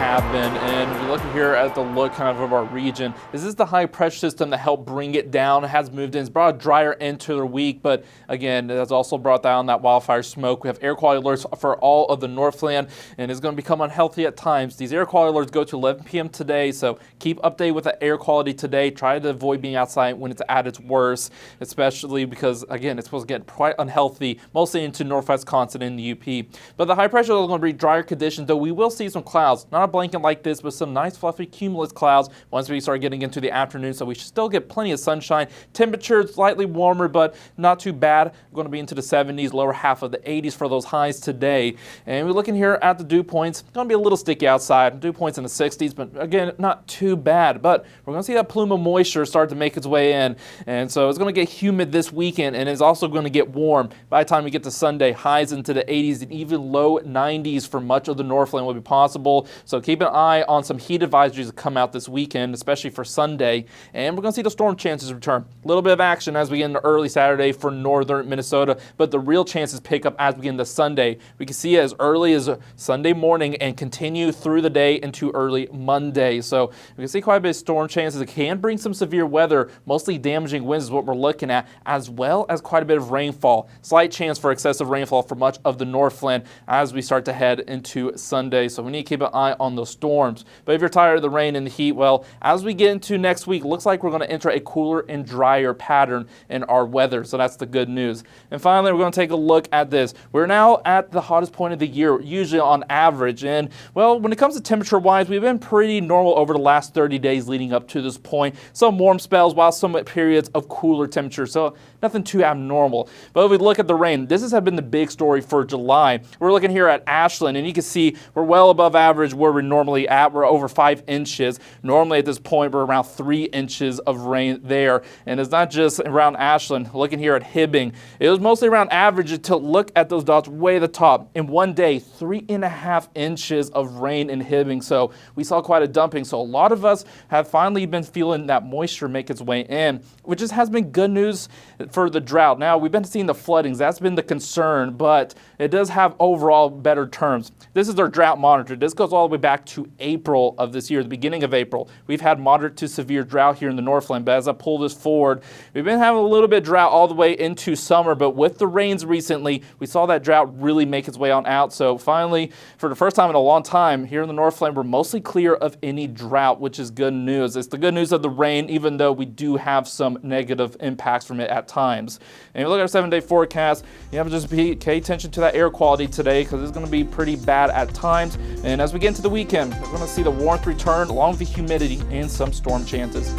have been. And if you're looking here at the look kind of our region, this is the high pressure system that helped bring it down. It has moved in. It's brought a drier end to the week, but again, it has also brought down that wildfire smoke. We have air quality alerts for all of the Northland, and it's going to become unhealthy at times. These air quality alerts go to 11 p.m. today, so keep updated with the air quality today. Try to avoid being outside when it's at its worst, especially because, again, it's supposed to get quite unhealthy, mostly into northwest Wisconsin and the UP. But the high pressure is going to bring drier conditions, though we will see some clouds. Not a blanket like this, but some nice fluffy cumulus clouds once we start getting into the afternoon, so we should still get plenty of sunshine. Temperature slightly warmer, but not too bad. We're going to be into the 70s, lower half of the 80s for those highs today. And we're looking here at the dew points. It's going to be a little sticky outside. Dew points in the 60s, but again, not too bad. But we're going to see that plume of moisture start to make its way in. And so it's going to get humid this weekend, and it's also going to get warm. By the time we get to Sunday, highs into the 80s and even low 90s for much of the Northland will be possible. So keep an eye on some heat advisories that come out this weekend, especially for Sunday. And we're going to see the storm chances return. A little bit of action as we get into early Saturday for northern Minnesota, but the real chances pick up as we get into Sunday. We can see it as early as Sunday morning and continue through the day into early Monday. So we can see quite a bit of storm chances. It can bring some severe weather, mostly damaging winds is what we're looking at, as well as quite a bit of rainfall. Slight chance for excessive rainfall for much of the Northland as we start to head into Sunday. So we need to keep an eye on those storms. But if you're tired of the rain and the heat, well, as we get into next week, looks like we're going to enter a cooler and drier pattern in our weather. So that's the good news. And finally, we're going to take a look at this. We're now at the hottest point of the year, usually on average. And well, when it comes to temperature wise, we've been pretty normal over the last 30 days leading up to this point. Some warm spells while some periods of cooler temperature. So nothing too abnormal. But if we look at the rain, this has been the big story for July. We're looking here at Ashland, and you can see we're well above average where we're normally at. We're over 5 inches. Normally at this point, we're around 3 inches of rain there. And it's not just around Ashland. Looking here at Hibbing, it was mostly around average until look at those dots way at the top. In one day, 3.5 inches of rain in Hibbing. So we saw quite a dumping. So a lot of us have finally been feeling that moisture make its way in, which has been good news for the drought. Now, we've been seeing the floodings. That's been the concern, but it does have overall better terms. This is our drought monitor. This goes all the way back to April of this year, the beginning of April. We've had moderate to severe drought here in the Northland, but as I pull this forward, we've been having a little bit of drought all the way into summer, but with the rains recently, we saw that drought really make its way on out. So finally, for the first time in a long time, here in the Northland, we're mostly clear of any drought, which is good news. It's the good news of the rain, even though we do have some negative impacts from it at times. And if you look at our 7-day forecast, you have to just pay attention to that air quality today because it's going to be pretty bad at times. And as we get into the weekend, we're going to see the warmth return along with the humidity and some storm chances.